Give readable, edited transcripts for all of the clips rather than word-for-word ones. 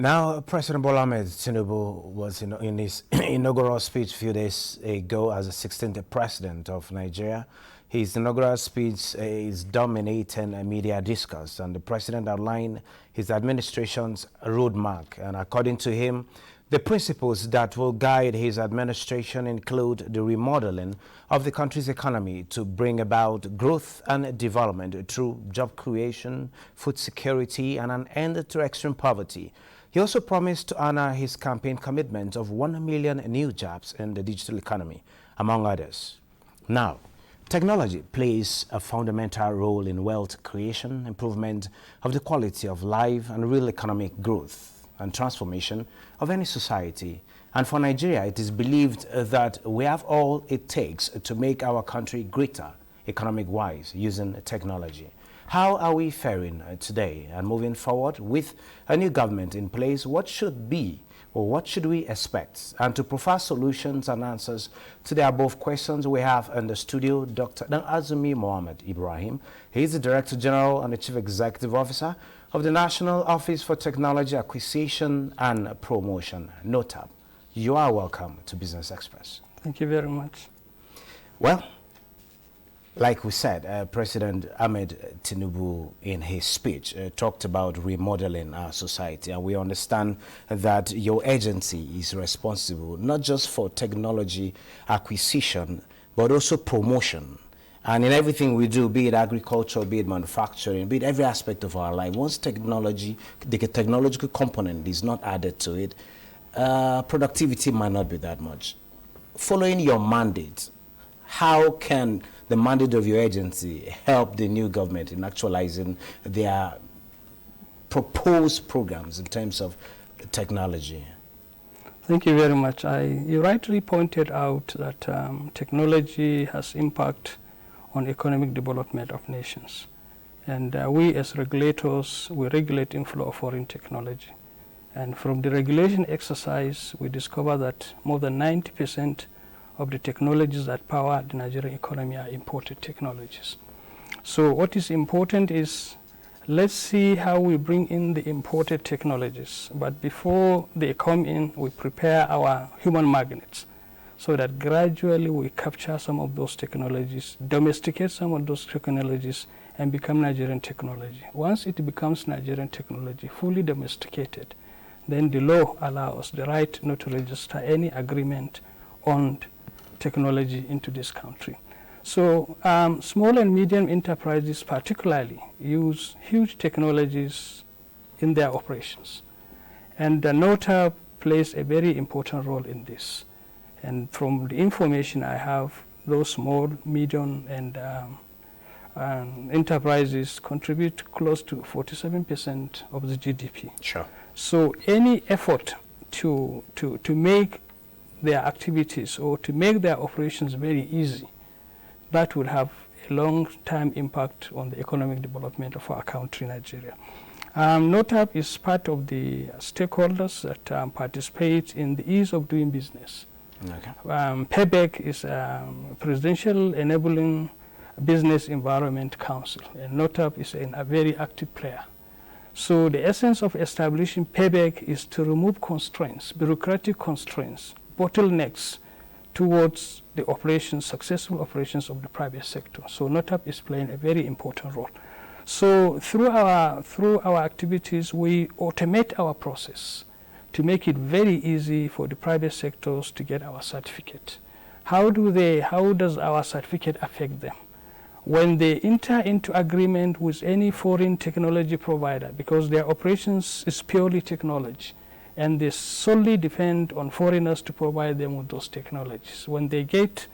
Now, President Mohammed Tinubu was in his inaugural speech a few days ago as the 16th president of Nigeria. His inaugural speech is dominating media discourse, and the president outlined his administration's roadmap. And according to him, the principles that will guide his administration include the remodeling of the country's economy to bring about growth and development through job creation, food security, and an end to extreme poverty. He also promised to honor his campaign commitment of 1 million new jobs in the digital economy, among others. Now, technology plays a fundamental role in wealth creation, improvement of the quality of life, and real economic growth and transformation of any society. And for Nigeria, it is believed that we have all it takes to make our country greater economic-wise using technology. How are we faring today and moving forward with a new government in place? What should be or what should we expect? And to provide solutions and answers to the above questions, we have in the studio Dr. Mohammed Ibrahim. He is the Director General and the Chief Executive Officer of the National Office for Technology Acquisition and Promotion, NOTAP. You are welcome to Business Express. Thank you very much. Well, like we said, President Ahmed Tinubu in his speech talked about remodeling our society, and we understand that your agency is responsible not just for technology acquisition, but also promotion. And in everything we do, be it agriculture, be it manufacturing, be it every aspect of our life, once technology, the technological component is not added to it, productivity might not be that much. Following your mandate, how can the mandate of your agency help the new government in actualizing their proposed programs in terms of technology? Thank you very much. You rightly pointed out that technology has impact on economic development of nations. And we as regulators, we regulate inflow of foreign technology. And from the regulation exercise, we discover that more than 90% of the technologies that power the Nigerian economy are imported technologies. So what is important is, let's see how we bring in the imported technologies. But before they come in, we prepare our human magnets so that gradually we capture some of those technologies, domesticate some of those technologies, and become Nigerian technology. Once it becomes Nigerian technology, fully domesticated, then the law allows the right not to register any agreement on technology into this country. So small and medium enterprises particularly use huge technologies in their operations. And the NOTAP plays a very important role in this. And from the information I have, those small, medium, and enterprises contribute close to 47% of the GDP. Sure. So any effort to make their activities or to make their operations very easy, that would have a long-term impact on the economic development of our country, Nigeria. NOTAP is part of the stakeholders that participate in the ease of doing business. Okay. PEBEC is a Presidential Enabling Business Environment Council, and NOTAP is a very active player. So the essence of establishing PEBEC is to remove constraints, bureaucratic constraints, bottlenecks towards the operations, successful operations of the private sector. So NOTAP is playing a very important role. So through our activities, we automate our process to make it very easy for the private sectors to get our certificate. How does our certificate affect them? When they enter into agreement with any foreign technology provider, because their operations is purely technology, and they solely depend on foreigners to provide them with those technologies. When they get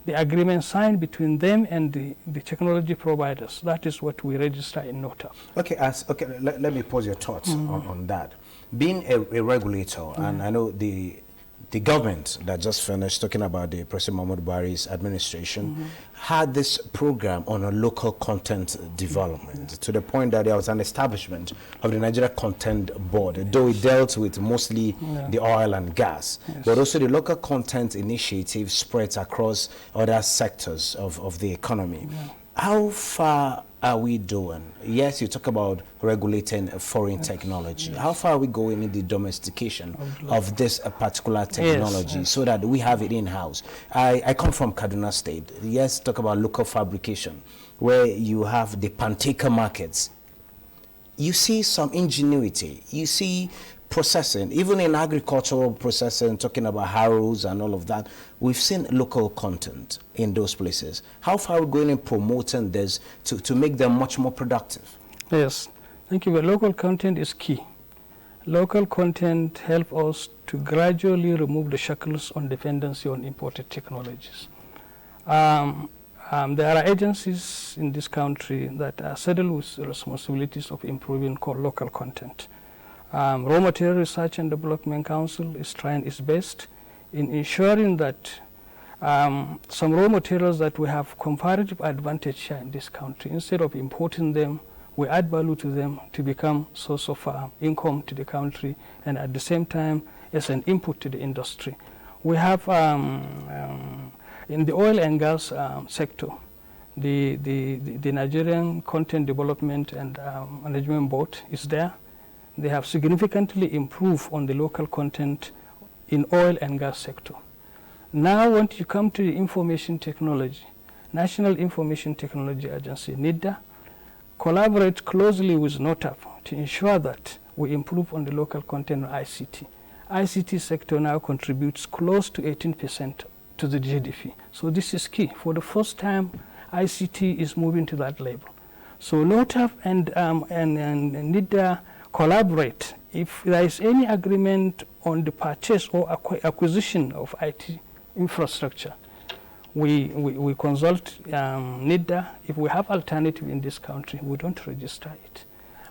the agreement signed between them and the technology providers, that is what we register in NOTAP. Okay, let me pause your thoughts on that. Being a regulator, and I know the government that just finished talking about the President Muhammad Buhari's administration had this program on a local content development to the point that there was an establishment of the Nigeria Content Board, though it dealt with mostly the oil and gas, but also the local content initiative spreads across other sectors of the economy. How far are we doing? Yes, you talk about regulating foreign technology. How far are we going in the domestication of this particular technology so that we have it in-house? I come from Kaduna State. Yes, talk about local fabrication, where you have the Panteka markets. You see some ingenuity. You see processing, even in agricultural processing, talking about harrows and all of that, we've seen local content in those places. How far are we going in promoting this to make them much more productive? Yes, thank you. But local content is key. Local content help us to gradually remove the shackles on dependency on imported technologies. There are agencies in this country that are saddled with the responsibilities of improving local content. Raw Material Research and Development Council is trying its best in ensuring that some raw materials that we have comparative advantage here in this country, instead of importing them, we add value to them to become source of income to the country, and at the same time as an input to the industry. We have in the oil and gas sector, the Nigerian Content Development and Management Board is there. They have significantly improved on the local content in oil and gas sector. Now, when you come to the information technology, National Information Technology Agency, NIDA, collaborate closely with NOTAP to ensure that we improve on the local content of ICT. ICT sector now contributes close to 18% to the GDP. So this is key. For the first time, ICT is moving to that level. So NOTAP and NIDA collaborate. If there is any agreement on the purchase or acquisition of IT infrastructure, we consult NIDA. If we have alternative in this country, we don't register it.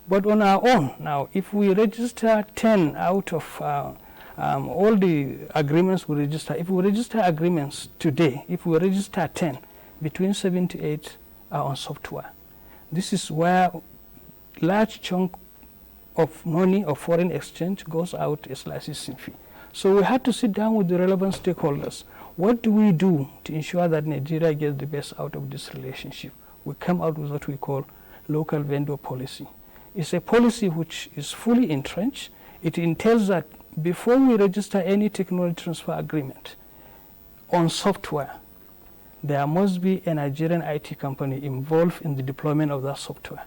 But on our own, now, if we register 10 out of all the agreements we register, if we register agreements today, if we register 10, between 7 to 8 are on software. This is where large chunk of money of foreign exchange goes out as licensing fee. So we had to sit down with the relevant stakeholders. What do we do to ensure that Nigeria gets the best out of this relationship? We come out with what we call local vendor policy. It's a policy which is fully entrenched. It entails that before we register any technology transfer agreement on software, there must be a Nigerian IT company involved in the deployment of that software.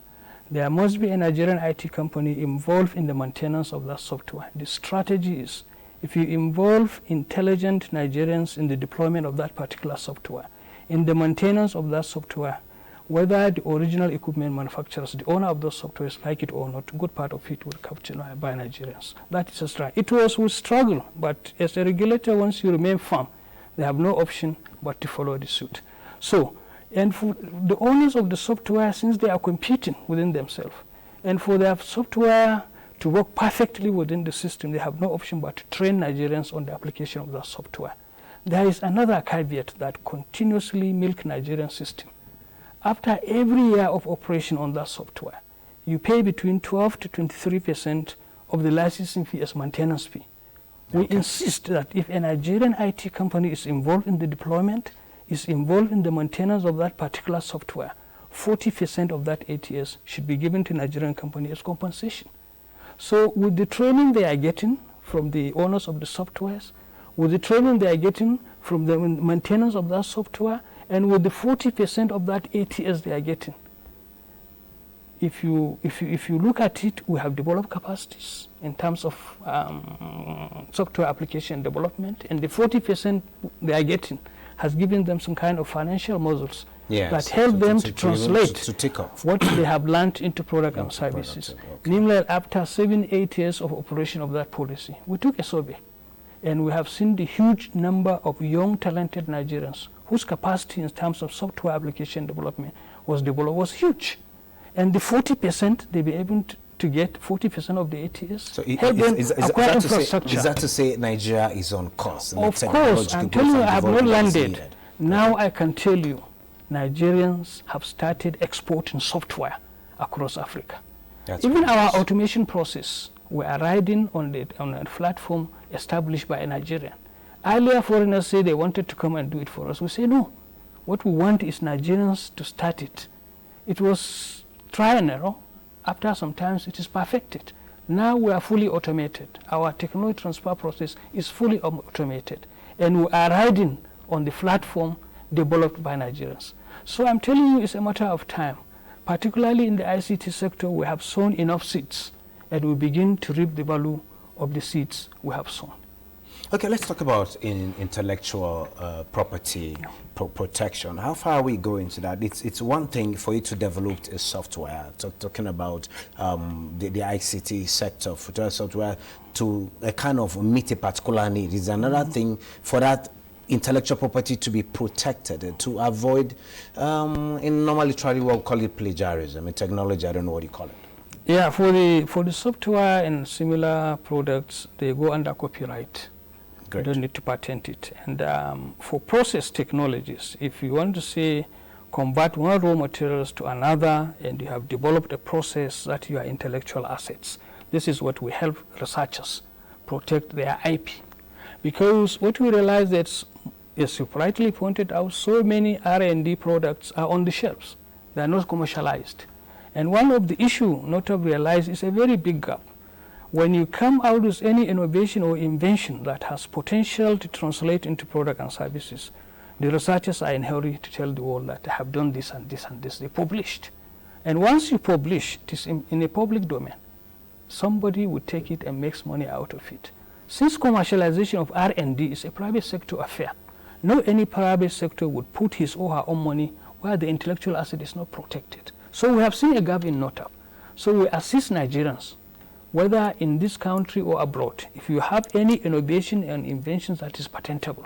There must be a Nigerian IT company involved in the maintenance of that software. The strategy is, if you involve intelligent Nigerians in the deployment of that particular software, in the maintenance of that software, whether the original equipment manufacturers, the owner of those softwares, like it or not, a good part of it will capture by Nigerians. That is a strategy. It was with struggle, but as a regulator, once you remain firm, they have no option but to follow the suit. So, and for the owners of the software, since they are competing within themselves, and for their software to work perfectly within the system, they have no option but to train Nigerians on the application of that software. There is another caveat that continuously milk Nigerian system. After every year of operation on that software, you pay between 12 to 23% of the licensing fee as maintenance fee. We insist that if a Nigerian IT company is involved in the deployment, is involved in the maintenance of that particular software, 40% of that ATS should be given to Nigerian company as compensation. So with the training they are getting from the owners of the softwares, with the training they are getting from the maintenance of that software, and with the 40% of that ATS they are getting, if you look at it, we have developed capacities in terms of software application development, and the 40% they are getting has given them some kind of financial muscles that help them to translate what they have learned into product and services. Namely, after 7-8 years of operation of that policy, we took a survey, and we have seen the huge number of young, talented Nigerians whose capacity in terms of software application development was huge. And the 40%, they be able to get 40% of the ATS. So is that to say Nigeria is on course? Of course, I'm telling you, I have not landed. Now I can tell you, Nigerians have started exporting software across Africa. Even our automation process, we are riding on a platform established by a Nigerian. Earlier, foreigners say they wanted to come and do it for us. We say no. What we want is Nigerians to start it It was try and error. After some time, it is perfected. Now we are fully automated. Our technology transfer process is fully automated. And we are riding on the platform developed by Nigerians. So I'm telling you, it's a matter of time. Particularly in the ICT sector, we have sown enough seeds, and we begin to reap the value of the seeds we have sown. Okay, let's talk about intellectual property protection. How far are we going to that? It's one thing for you to develop a software, talking about the ICT sector, for software to kind of meet a particular need. It's another thing for that intellectual property to be protected, to avoid, in normally trading, we'll call it plagiarism. In technology, I don't know what you call it. Yeah, for the software and similar products, they go under copyright. Great. You don't need to patent it. And for process technologies, if you want to say convert one raw materials to another, and you have developed a process that you are intellectual assets, this is what we help researchers protect their IP. Because what we realize that, as you rightly pointed out, so many R&D products are on the shelves. They are not commercialized. And one of the issues not to realize is a very big gap. When you come out with any innovation or invention that has potential to translate into product and services, the researchers are in a hurry to tell the world that they have done this and this and this. They published. And once you publish, it is in a public domain. Somebody would take it and makes money out of it. Since commercialization of R&D is a private sector affair, no any private sector would put his or her own money where the intellectual asset is not protected. So we have seen a gap in NOTAP. So we assist Nigerians, whether in this country or abroad. If you have any innovation and inventions that is patentable,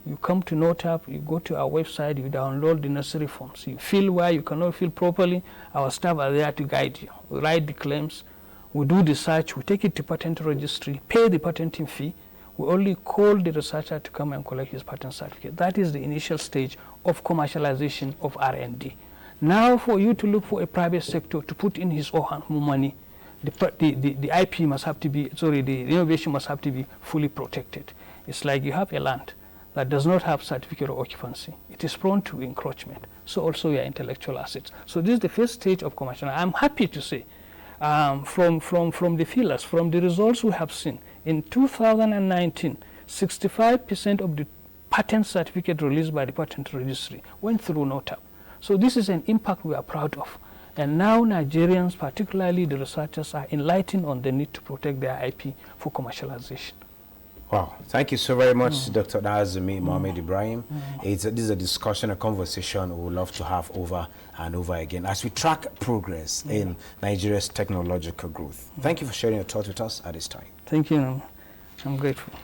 you come to NOTAP, you go to our website, you download the necessary forms. You fill where you cannot fill properly, our staff are there to guide you. We write the claims, we do the search, we take it to patent registry, pay the patenting fee. We only call the researcher to come and collect his patent certificate. That is the initial stage of commercialization of R&D. Now for you to look for a private sector to put in his or her money, the IP must have to be, the innovation must have to be fully protected. It's like you have a land that does not have certificate of occupancy. It is prone to encroachment. So also your intellectual assets. So this is the first stage of commercial. I'm happy to say from the feelers, from the results we have seen, in 2019, 65% of the patent certificate released by the patent registry went through NOTAP. So this is an impact we are proud of. And now Nigerians, particularly the researchers, are enlightened on the need to protect their IP for commercialization. Wow, thank you so very much, Dr. Nazumi Mohammed Ibrahim. This is a discussion, a conversation we would love to have over and over again as we track progress in Nigeria's technological growth. Thank you for sharing your thoughts with us at this time. Thank you. I'm grateful.